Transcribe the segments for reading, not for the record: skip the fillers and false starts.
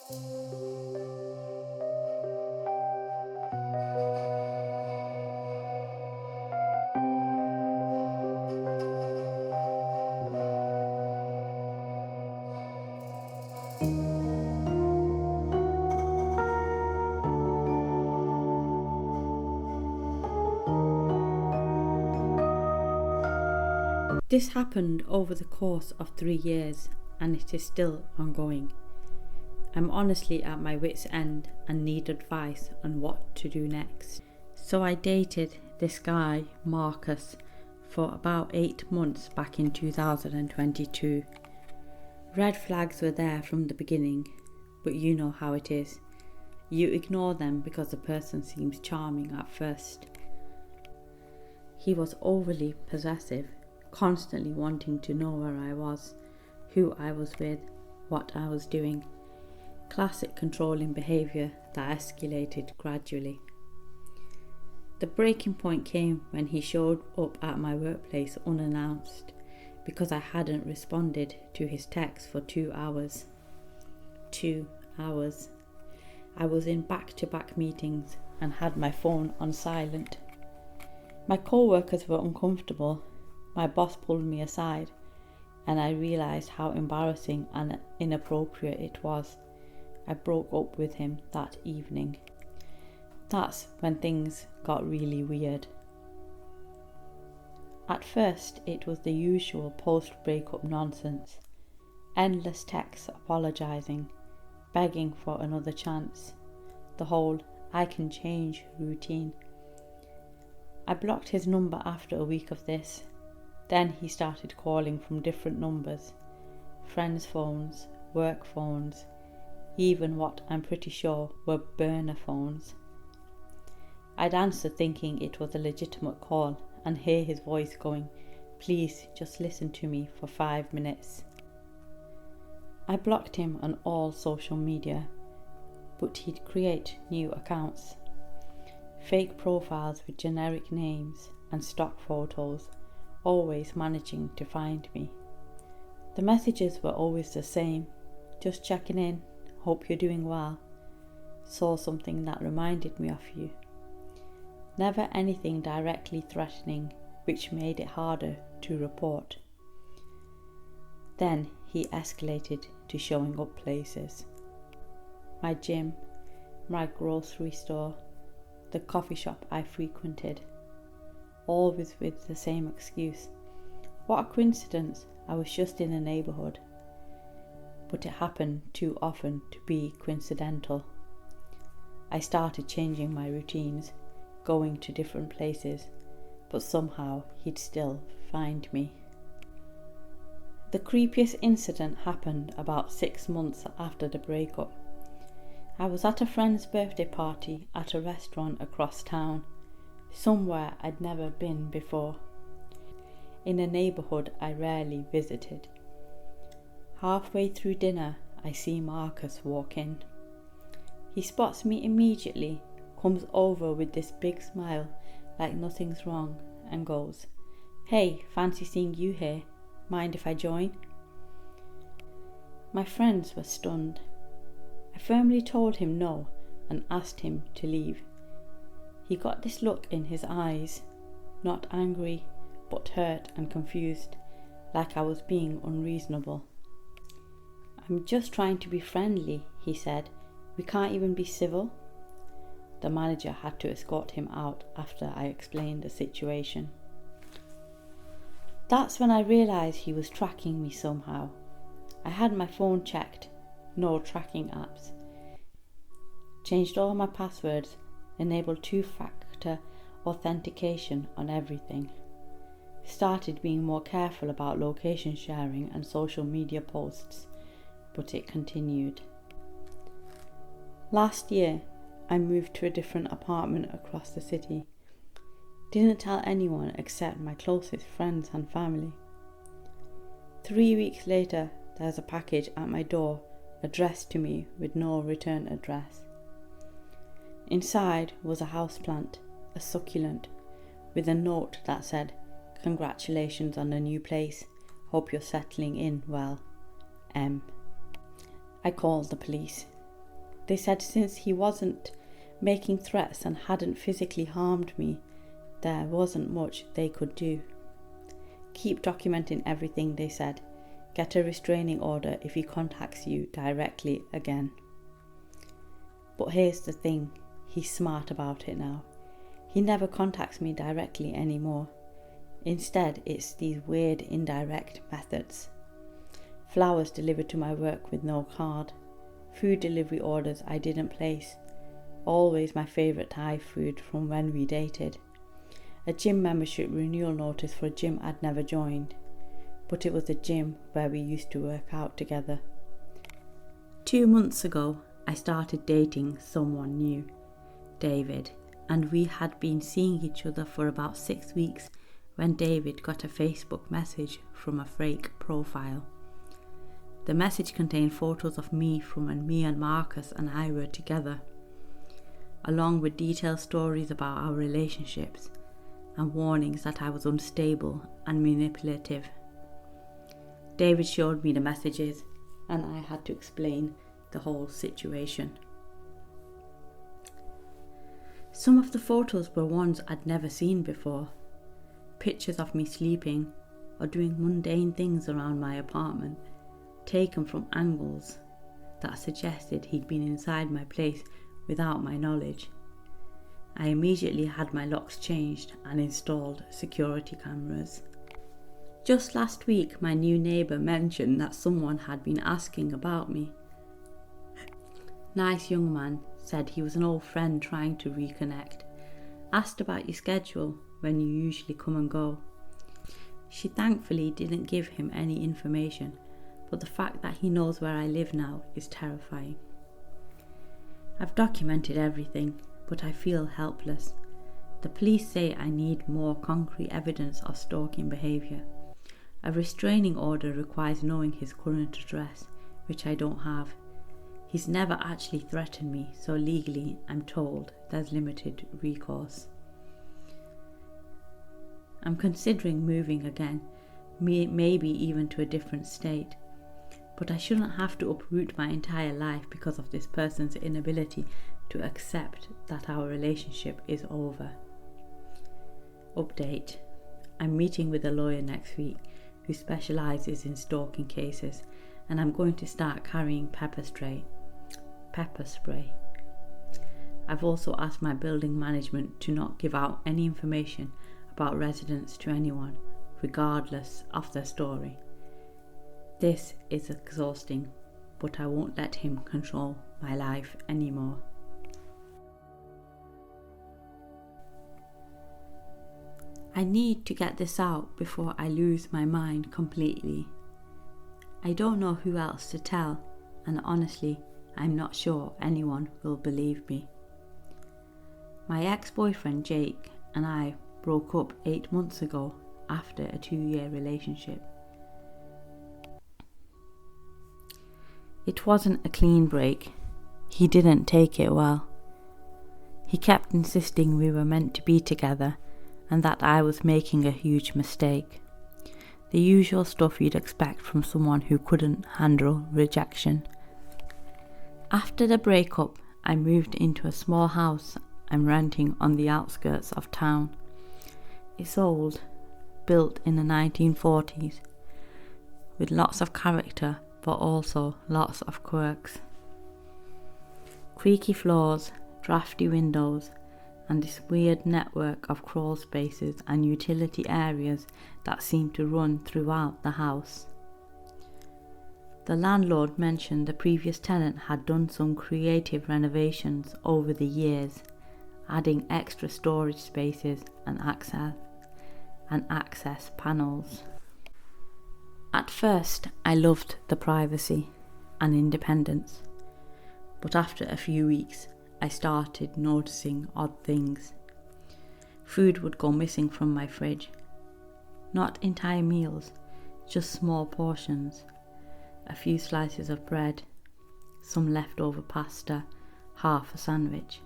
This happened over the course of 3 years and it is still ongoing. I'm honestly at my wit's end and need advice on what to do next. So I dated this guy, Marcus, for about 8 months back in 2022. Red flags were there from the beginning, but you know how it is. You ignore them because the person seems charming at first. He was overly possessive, constantly wanting to know where I was, who I was with, what I was doing. Classic controlling behaviour that escalated gradually. The breaking point came when he showed up at my workplace unannounced because I hadn't responded to his text for 2 hours. 2 hours. I was in back-to-back meetings and had my phone on silent. My co-workers were uncomfortable. My boss pulled me aside and I realised how embarrassing and inappropriate it was. I broke up with him that evening. That's when things got really weird. At first, it was the usual post-breakup nonsense. Endless texts apologising, begging for another chance. The whole "I can change" routine. I blocked his number after a week of this. Then he started calling from different numbers. Friends' phones, work phones, even what I'm pretty sure were burner phones. I'd answer thinking it was a legitimate call and hear his voice going, "Please just listen to me for 5 minutes." I blocked him on all social media, but he'd create new accounts. Fake profiles with generic names and stock photos, always managing to find me. The messages were always the same, "Just checking in, hope you're doing well, saw something that reminded me of you." Never anything directly threatening, which made it harder to report. Then he escalated to showing up places. My gym, my grocery store, the coffee shop I frequented, always with the same excuse. What a coincidence, I was just in the neighbourhood. But it happened too often to be coincidental. I started changing my routines, going to different places, but somehow he'd still find me. The creepiest incident happened about 6 months after the breakup. I was at a friend's birthday party at a restaurant across town, somewhere I'd never been before, in a neighbourhood I rarely visited. Halfway through dinner, I see Marcus walk in. He spots me immediately, comes over with this big smile like nothing's wrong and goes, "Hey, fancy seeing you here. Mind if I join?" My friends were stunned. I firmly told him no and asked him to leave. He got this look in his eyes, not angry, but hurt and confused, like I was being unreasonable. "I'm just trying to be friendly," he said. "We can't even be civil?" The manager had to escort him out after I explained the situation. That's when I realised he was tracking me somehow. I had my phone checked, no tracking apps. Changed all my passwords, enabled 2-factor authentication on everything. Started being more careful about location sharing and social media posts, but it continued. Last year, I moved to a different apartment across the city. Didn't tell anyone except my closest friends and family. 3 weeks later, there's a package at my door addressed to me with no return address. Inside was a houseplant, a succulent, with a note that said, "Congratulations on the new place. Hope you're settling in well. M." I called the police. They said since he wasn't making threats and hadn't physically harmed me, there wasn't much they could do. Keep documenting everything, they said. Get a restraining order if he contacts you directly again. But here's the thing, he's smart about it now. He never contacts me directly anymore. Instead, it's these weird indirect methods. Flowers delivered to my work with no card. Food delivery orders I didn't place. Always my favourite Thai food from when we dated. A gym membership renewal notice for a gym I'd never joined. But it was a gym where we used to work out together. 2 months ago, I started dating someone new, David, and we had been seeing each other for about 6 weeks when David got a Facebook message from a fake profile. The message contained photos of me from when me and Marcus and I were together, along with detailed stories about our relationships and warnings that I was unstable and manipulative. David showed me the messages and I had to explain the whole situation. Some of the photos were ones I'd never seen before. Pictures of me sleeping or doing mundane things around my apartment, taken from angles that suggested he'd been inside my place without my knowledge. I immediately had my locks changed and installed security cameras. Just last week, my new neighbour mentioned that someone had been asking about me. Nice young man, said he was an old friend trying to reconnect. Asked about your schedule, when you usually come and go. She thankfully didn't give him any information, but the fact that he knows where I live now is terrifying. I've documented everything, but I feel helpless. The police say I need more concrete evidence of stalking behaviour. A restraining order requires knowing his current address, which I don't have. He's never actually threatened me, so legally I'm told there's limited recourse. I'm considering moving again, maybe even to a different state. But I shouldn't have to uproot my entire life because of this person's inability to accept that our relationship is over. Update. I'm meeting with a lawyer next week who specialises in stalking cases, and I'm going to start carrying pepper spray. I've also asked my building management to not give out any information about residents to anyone, regardless of their story. This is exhausting, but I won't let him control my life anymore. I need to get this out before I lose my mind completely. I don't know who else to tell, and honestly, I'm not sure anyone will believe me. My ex-boyfriend Jake and I broke up 8 months ago after a 2-year relationship. It wasn't a clean break. He didn't take it well. He kept insisting we were meant to be together and that I was making a huge mistake. The usual stuff you'd expect from someone who couldn't handle rejection. After the breakup, I moved into a small house I'm renting on the outskirts of town. It's old, built in the 1940s, with lots of character but also lots of quirks. Creaky floors, drafty windows, and this weird network of crawl spaces and utility areas that seem to run throughout the house. The landlord mentioned the previous tenant had done some creative renovations over the years, adding extra storage spaces and access panels. At first, I loved the privacy and independence, but after a few weeks, I started noticing odd things. Food would go missing from my fridge. Not entire meals, just small portions. A few slices of bread, some leftover pasta, half a sandwich.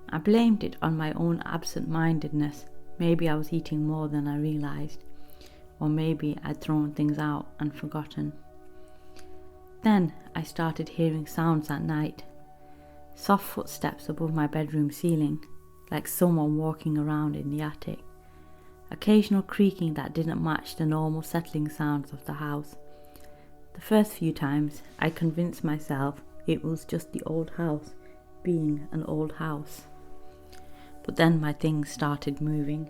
I blamed it on my own absent-mindedness. Maybe I was eating more than I realised, or maybe I'd thrown things out and forgotten. Then I started hearing sounds at night, Soft footsteps above my bedroom ceiling, like someone walking around in the attic. Occasional creaking that didn't match the normal settling sounds of the house. The first few times, I convinced myself it was just the old house being an old house. But then my things started moving.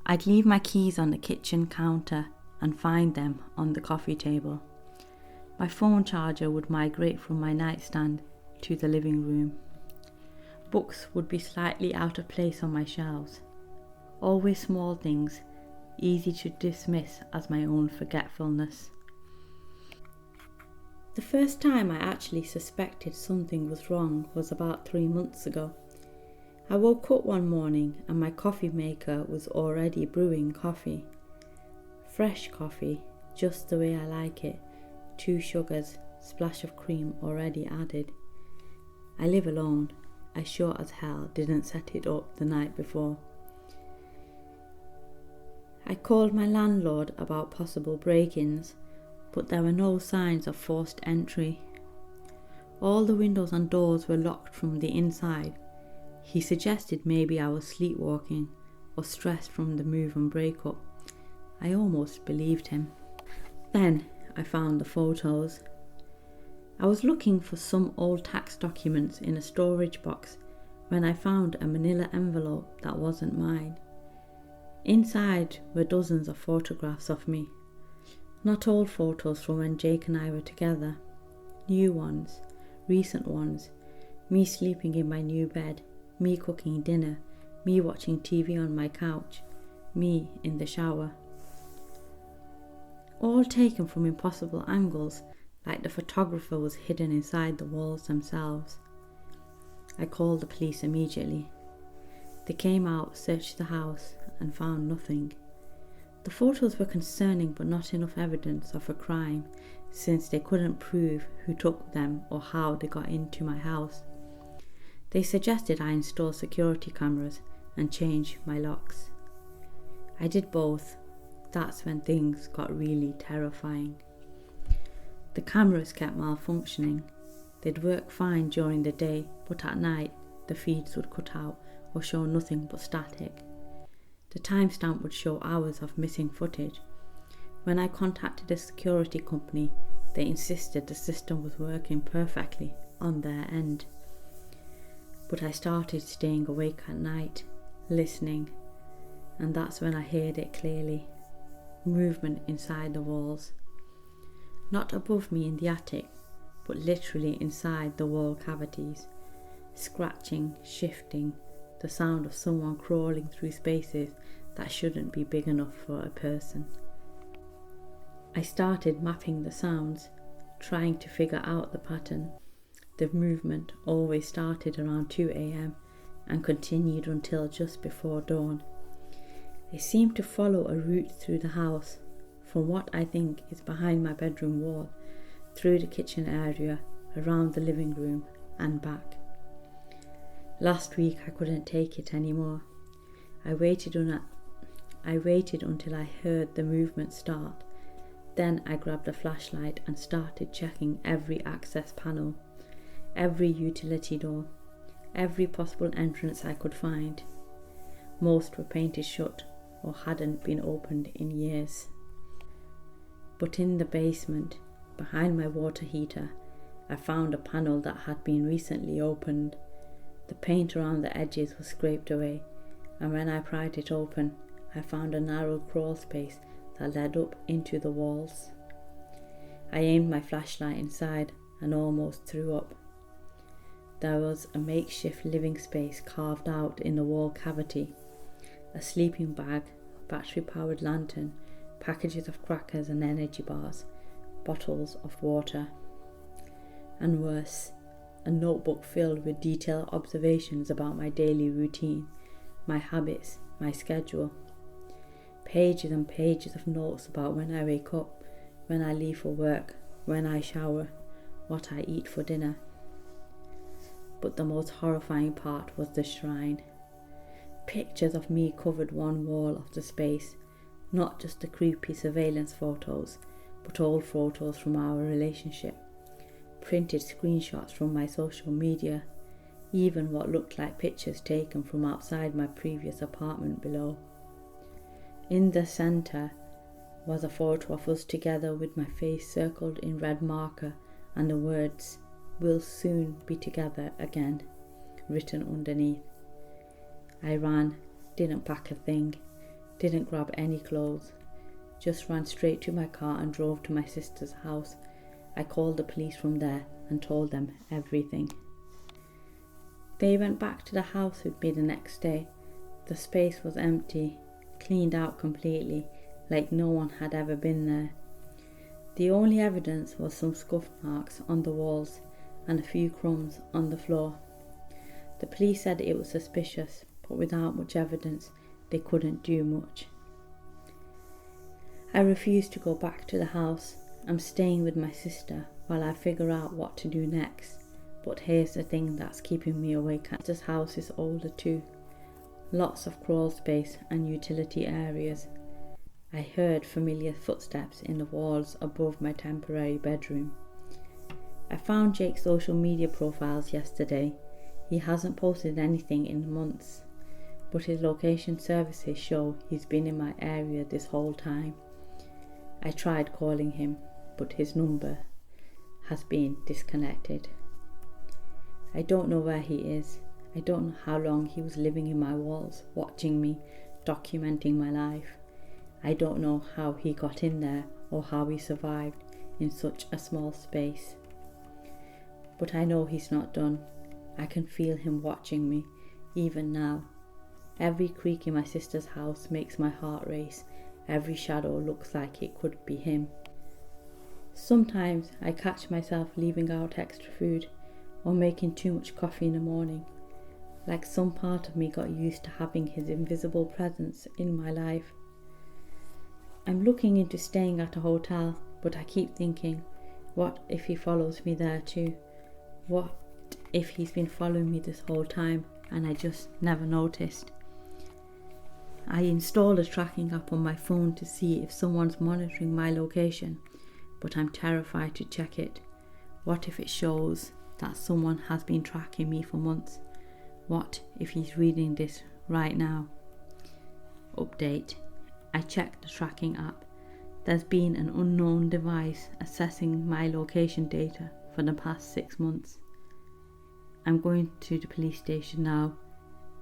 I'd leave my keys on the kitchen counter and find them on the coffee table. My phone charger would migrate from my nightstand to the living room. Books would be slightly out of place on my shelves. Always small things, easy to dismiss as my own forgetfulness. The first time I actually suspected something was wrong was about 3 months ago. I woke up one morning and my coffee maker was already brewing coffee. Fresh coffee, just the way I like it. 2 sugars, splash of cream already added. I live alone. I sure as hell didn't set it up the night before. I called my landlord about possible break-ins, but there were no signs of forced entry. All the windows and doors were locked from the inside. He suggested maybe I was sleepwalking or stressed from the move and breakup. I almost believed him. Then I found the photos. I was looking for some old tax documents in a storage box when I found a manila envelope that wasn't mine. Inside were dozens of photographs of me. Not old photos from when Jake and I were together. New ones, recent ones. Me sleeping in my new bed, me cooking dinner, me watching TV on my couch, me in the shower. All taken from impossible angles, like the photographer was hidden inside the walls themselves. I called the police immediately. They came out, searched the house, and found nothing. The photos were concerning but not enough evidence of a crime, since they couldn't prove who took them or how they got into my house. They suggested I install security cameras and change my locks. I did both. That's when things got really terrifying. The cameras kept malfunctioning. They'd work fine during the day, but at night the feeds would cut out or show nothing but static. The timestamp would show hours of missing footage. When I contacted a security company, they insisted the system was working perfectly on their end. But I started staying awake at night, listening, and that's when I heard it clearly. Movement inside the walls. Not above me in the attic, but literally inside the wall cavities. Scratching, shifting, the sound of someone crawling through spaces that shouldn't be big enough for a person. I started mapping the sounds, trying to figure out the pattern. The movement always started around 2 a.m. and continued until just before dawn. It seemed to follow a route through the house, from what I think is behind my bedroom wall, through the kitchen area, around the living room and back. Last week I couldn't take it anymore. I waited until I heard the movement start. Then I grabbed a flashlight and started checking every access panel, every utility door, every possible entrance I could find. Most were painted shut or hadn't been opened in years. But in the basement, behind my water heater, I found a panel that had been recently opened. The paint around the edges was scraped away, and when I pried it open, I found a narrow crawl space that led up into the walls. I aimed my flashlight inside and almost threw up. There was a makeshift living space carved out in the wall cavity. A sleeping bag, battery-powered lantern, packages of crackers and energy bars, bottles of water. And worse, a notebook filled with detailed observations about my daily routine, my habits, my schedule. Pages and pages of notes about when I wake up, when I leave for work, when I shower, what I eat for dinner. But the most horrifying part was the shrine. Pictures of me covered one wall of the space, not just the creepy surveillance photos, but old photos from our relationship. printed screenshots from my social media, even what looked like pictures taken from outside my previous apartment below. In the centre was a photo of us together with my face circled in red marker and the words, "We'll soon be together again," written underneath. I ran, didn't pack a thing, didn't grab any clothes, just ran straight to my car and drove to my sister's house. I called the police from there and told them everything. They went back to the house with me the next day. The space was empty, cleaned out completely, like no one had ever been there. The only evidence was some scuff marks on the walls and a few crumbs on the floor. The police said it was suspicious, but without much evidence, they couldn't do much. I refused to go back to the house. I'm staying with my sister while I figure out what to do next. But here's the thing that's keeping me awake. This house is older too. Lots of crawl space and utility areas. I heard familiar footsteps in the walls above my temporary bedroom. I found Jake's social media profiles yesterday. He hasn't posted anything in months, but his location services show he's been in my area this whole time. I tried calling him, but his number has been disconnected. I don't know where he is. I don't know how long he was living in my walls, watching me, documenting my life. I don't know how he got in there or how he survived in such a small space. But I know he's not done. I can feel him watching me, even now. Every creak in my sister's house makes my heart race. Every shadow looks like it could be him. Sometimes I catch myself leaving out extra food or making too much coffee in the morning. Like some part of me got used to having his invisible presence in my life. I'm looking into staying at a hotel, but I keep thinking, what if he follows me there too? What if he's been following me this whole time and I just never noticed? I installed a tracking app on my phone to see if someone's monitoring my location, but I'm terrified to check it. What if it shows that someone has been tracking me for months? What if he's reading this right now? Update. I checked the tracking app. There's been an unknown device assessing my location data for the past 6 months. I'm going to the police station now.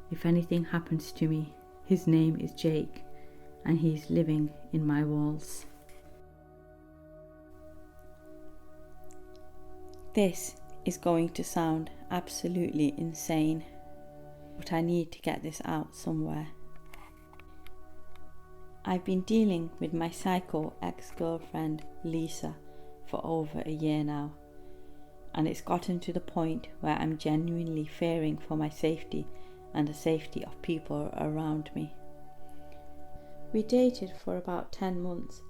If anything happens to me, his name is Jake, and he's living in my walls. This is going to sound absolutely insane, but I need to get this out somewhere. I've been dealing with my psycho ex-girlfriend Lisa for over a year now, and it's gotten to the point where I'm genuinely fearing for my safety and the safety of people around me. We dated for about 10 months.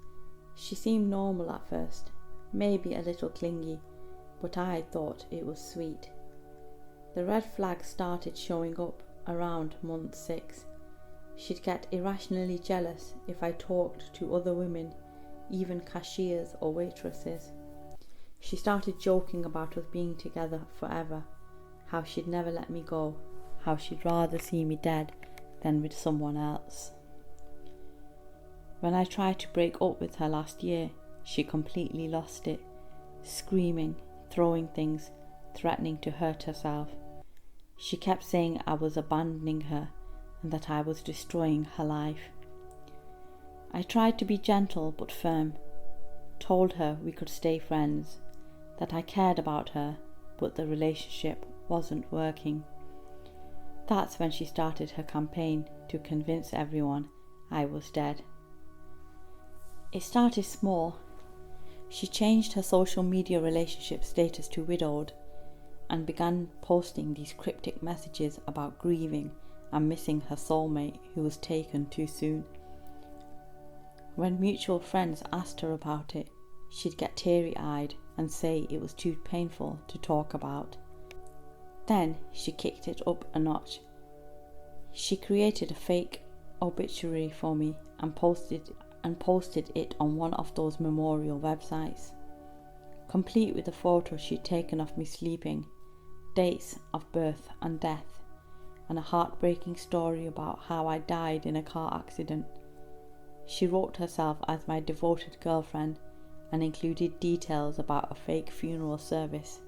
She seemed normal at first, maybe a little clingy, but I thought it was sweet. The red flags started showing up around month 6. She'd get irrationally jealous if I talked to other women, even cashiers or waitresses. She started joking about us being together forever, how she'd never let me go, how she'd rather see me dead than with someone else. When I tried to break up with her last year, she completely lost it, screaming, throwing things, threatening to hurt herself. She kept saying I was abandoning her and that I was destroying her life. I tried to be gentle but firm, told her we could stay friends, that I cared about her, but the relationship wasn't working. That's when she started her campaign to convince everyone I was dead. It started small. She changed her social media relationship status to widowed and began posting these cryptic messages about grieving and missing her soulmate who was taken too soon. When mutual friends asked her about it, she'd get teary-eyed and say it was too painful to talk about. Then she kicked it up a notch. She created a fake obituary for me and posted it on one of those memorial websites. complete with the photos she'd taken of me sleeping, dates of birth and death, and a heartbreaking story about how I died in a car accident. She wrote herself as my devoted girlfriend and included details about a fake funeral service.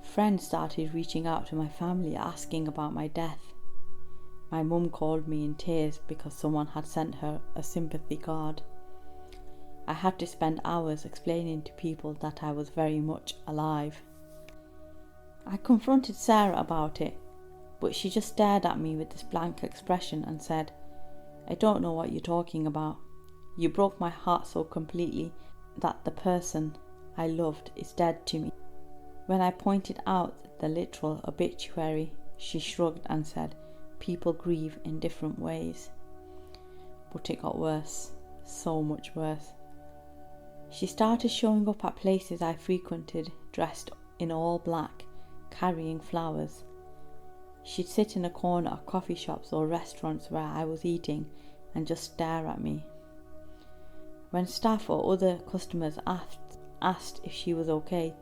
Friends started reaching out to my family asking about my death. My mum called me in tears because someone had sent her a sympathy card. I had to spend hours explaining to people that I was very much alive. I confronted Sarah about it, but she just stared at me with this blank expression and said, "I don't know what you're talking about. You broke my heart so completely that the person I loved is dead to me." When I pointed out the literal obituary, she shrugged and said, "People grieve in different ways." But it got worse, so much worse. She started showing up at places I frequented, dressed in all black, carrying flowers. She'd sit in a corner of coffee shops or restaurants where I was eating and just stare at me. When staff or other customers asked if she was okay,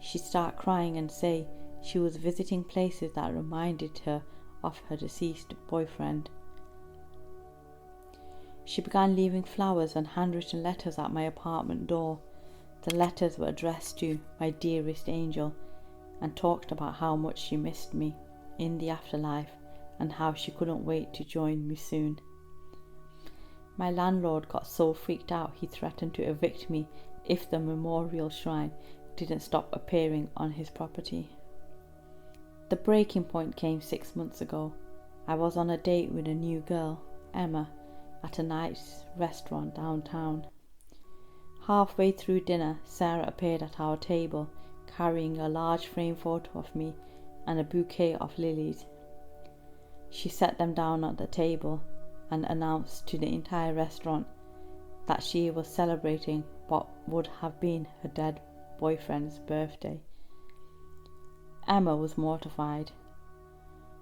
she'd start crying and say she was visiting places that reminded her of her deceased boyfriend. She began leaving flowers and handwritten letters at my apartment door. The letters were addressed to "my dearest angel" and talked about how much she missed me in the afterlife and how she couldn't wait to join me soon. My landlord got so freaked out he threatened to evict me if the memorial shrine didn't stop appearing on his property. The breaking point came 6 months ago. I was on a date with a new girl, Emma, at a nice restaurant downtown. Halfway through dinner, Sarah appeared at our table, carrying a large framed photo of me and a bouquet of lilies. She set them down at the table and announced to the entire restaurant that she was celebrating what would have been her dead boyfriend's birthday. Emma was mortified.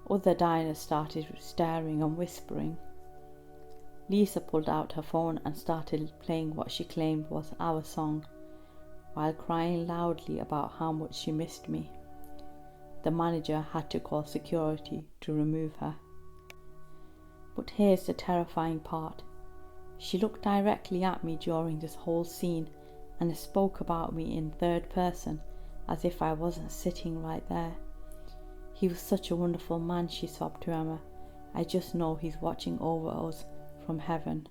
Other diners started staring and whispering. Lisa pulled out her phone and started playing what she claimed was our song, while crying loudly about how much she missed me. The manager had to call security to remove her. But here's the terrifying part. She looked directly at me during this whole scene and spoke about me in third person as if I wasn't sitting right there. "He was such a wonderful man," she sobbed to Emma. "I just know he's watching over us from heaven."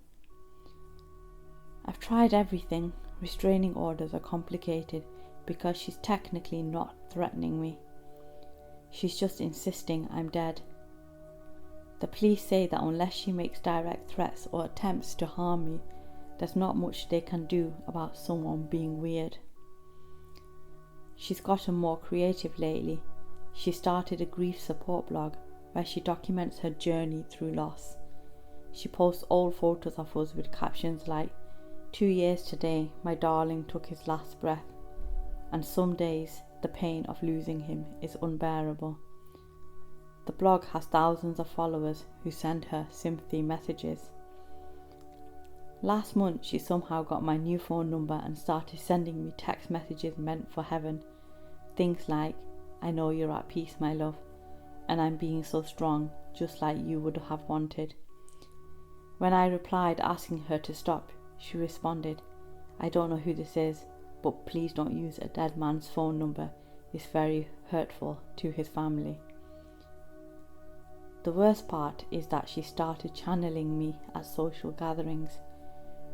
I've tried everything. Restraining orders are complicated because she's technically not threatening me. She's just insisting I'm dead. The police say that unless she makes direct threats or attempts to harm me, there's not much they can do about someone being weird. She's gotten more creative lately. She started a grief support blog where she documents her journey through loss. She posts old photos of us with captions like, "2 years today, my darling took his last breath," and "some days the pain of losing him is unbearable." The blog has thousands of followers who send her sympathy messages. Last month, she somehow got my new phone number and started sending me text messages meant for heaven. Things like, "I know you're at peace, my love, and I'm being so strong, just like you would have wanted." When I replied asking her to stop, she responded, "I don't know who this is, but please don't use a dead man's phone number. It's very hurtful to his family." The worst part is that she started channeling me at social gatherings.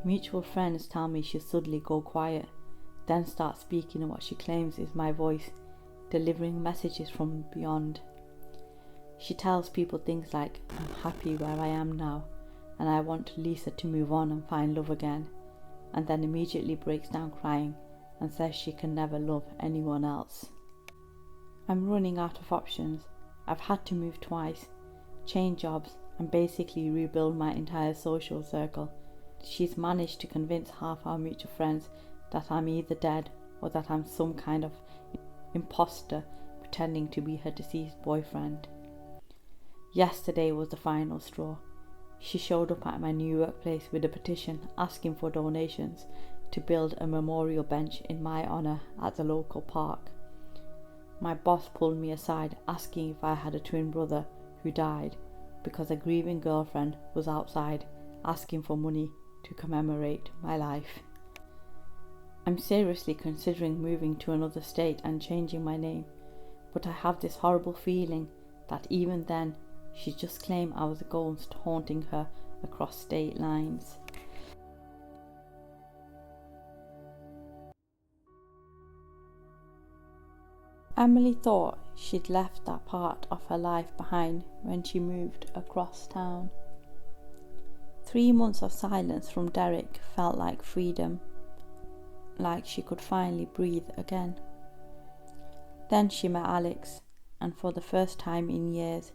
Mutual friends tell me she'll suddenly go quiet, then start speaking in what she claims is my voice, delivering messages from beyond. She tells people things like, "I'm happy where I am now, and I want Lisa to move on and find love again," and then immediately breaks down crying and says she can never love anyone else. I'm running out of options. I've had to move twice, change jobs, and basically rebuild my entire social circle. She's managed to convince half our mutual friends that I'm either dead or that I'm some kind of imposter pretending to be her deceased boyfriend. Yesterday was the final straw. She showed up at my new workplace with a petition asking for donations to build a memorial bench in my honour at the local park. My boss pulled me aside asking if I had a twin brother who died because a grieving girlfriend was outside asking for money to commemorate my life. I'm seriously considering moving to another state and changing my name, but I have this horrible feeling that even then she'd just claim I was a ghost haunting her across state lines. Emily thought she'd left that part of her life behind when she moved across town. 3 months of silence from Derek felt like freedom, like she could finally breathe again. Then she met Alex, and for the first time in years,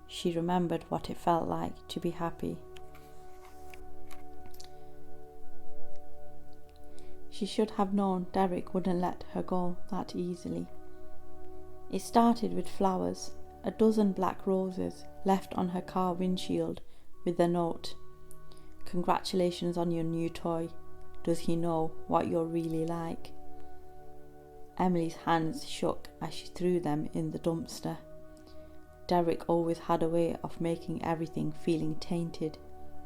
she remembered what it felt like to be happy. She should have known Derek wouldn't let her go that easily. It started with flowers, a dozen black roses left on her car windshield with the note, "Congratulations on your new toy. Does he know what you're really like?" Emily's hands shook as she threw them in the dumpster. Derek always had a way of making everything feeling tainted,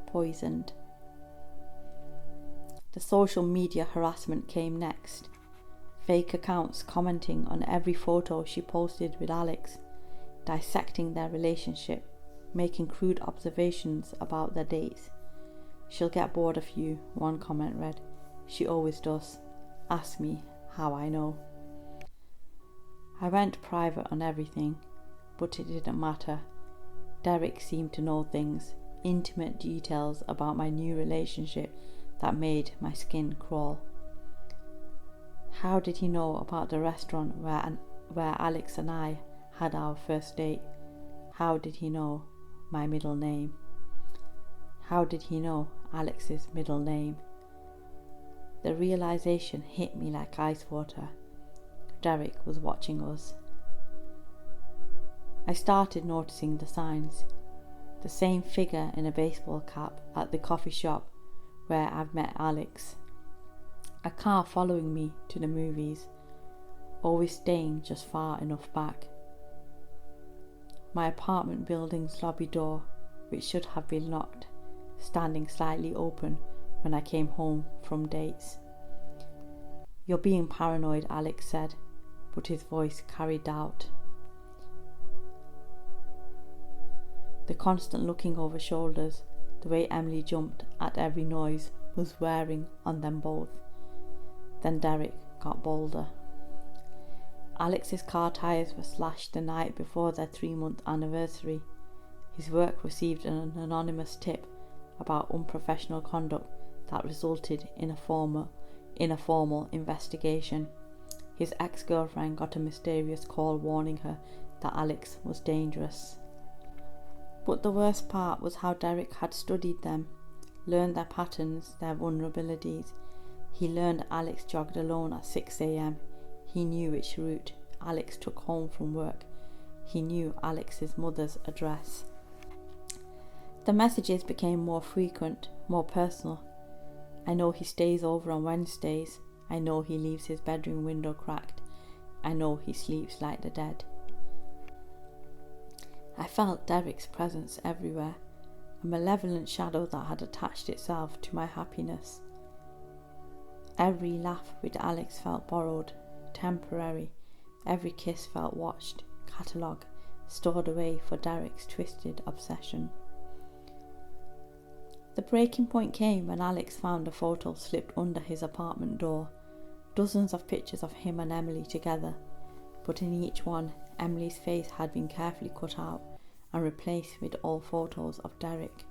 poisoned. The social media harassment came next. Fake accounts commenting on every photo she posted with Alex, dissecting their relationship, making crude observations about their dates. "She'll get bored of you," one comment read. "She always does. Ask me how I know." I went private on everything, but it didn't matter. Derek seemed to know things, intimate details about my new relationship that made my skin crawl. How did he know about the restaurant where Alex and I had our first date? How did he know my middle name? How did he know Alex's middle name? The realization hit me like ice water. Derek was watching us. I started noticing the signs. The same figure in a baseball cap at the coffee shop where I've met Alex. A car following me to the movies, always staying just far enough back. My apartment building's lobby door, which should have been locked, standing slightly open when I came home from dates. "You're being paranoid," Alex said, but his voice carried doubt. The constant looking over shoulders, the way Emily jumped at every noise, was wearing on them both. Then Derek got bolder. Alex's car tyres were slashed the night before their 3-month anniversary. His work received an anonymous tip about unprofessional conduct that resulted in a formal investigation. His ex-girlfriend got a mysterious call warning her that Alex was dangerous. But the worst part was how Derek had studied them, learned their patterns, their vulnerabilities. He learned Alex jogged alone at 6 a.m. He knew which route Alex took home from work. He knew Alex's mother's address. The messages became more frequent, more personal. "I know he stays over on Wednesdays. I know he leaves his bedroom window cracked. I know he sleeps like the dead." I felt Derek's presence everywhere, a malevolent shadow that had attached itself to my happiness. Every laugh with Alex felt borrowed, temporary. Every kiss felt watched, catalogued, stored away for Derek's twisted obsession. The breaking point came when Alex found a photo slipped under his apartment door. Dozens of pictures of him and Emily together, but in each one, Emily's face had been carefully cut out and replaced with all photos of Derek.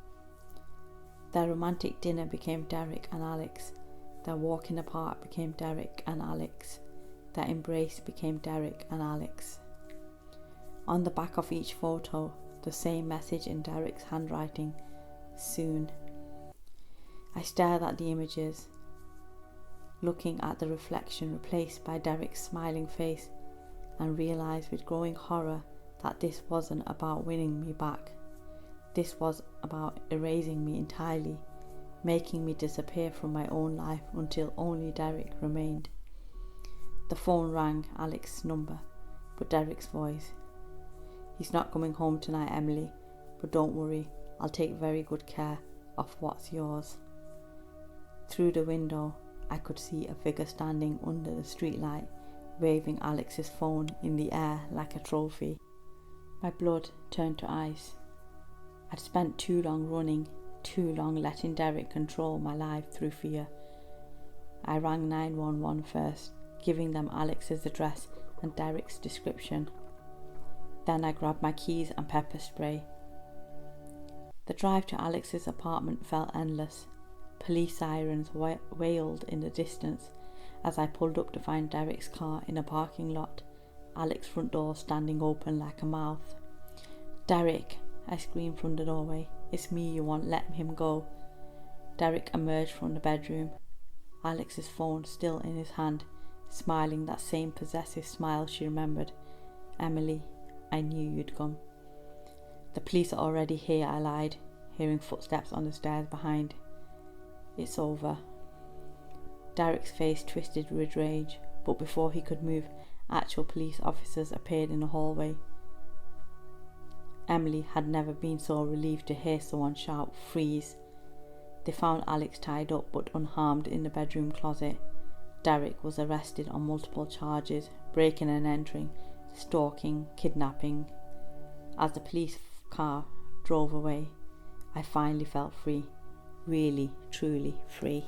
Their romantic dinner became Derek and Alex. Their walk in the park became Derek and Alex. Their embrace became Derek and Alex. On the back of each photo, the same message in Derek's handwriting: "Soon." I stared at the images, looking at the reflection replaced by Derek's smiling face, and realised with growing horror that this wasn't about winning me back. This was about erasing me entirely. making me disappear from my own life until only Derek remained. The phone rang, Alex's number, but Derek's voice. "He's not coming home tonight, Emily, but don't worry, I'll take very good care of what's yours." Through the window, I could see a figure standing under the streetlight, waving Alex's phone in the air like a trophy. My blood turned to ice. I'd spent too long running, too long letting Derek control my life through fear. I rang 911 first, giving them Alex's address and Derek's description. Then I grabbed my keys and pepper spray. The drive to Alex's apartment felt endless. Police sirens wailed in the distance as I pulled up to find Derek's car in a parking lot, Alex's front door standing open like a mouth. "Derek," I screamed from the doorway. "It's me you want, let him go." Derek emerged from the bedroom, Alex's phone still in his hand, smiling that same possessive smile she remembered. "Emily, I knew you'd come." "The police are already here," I lied, hearing footsteps on the stairs behind. "It's over." Derek's face twisted with rage, but before he could move, actual police officers appeared in the hallway. Emily had never been so relieved to hear someone shout, "Freeze!" They found Alex tied up but unharmed in the bedroom closet. Derek was arrested on multiple charges: breaking and entering, stalking, kidnapping. As the police car drove away, I finally felt free. Really, truly free.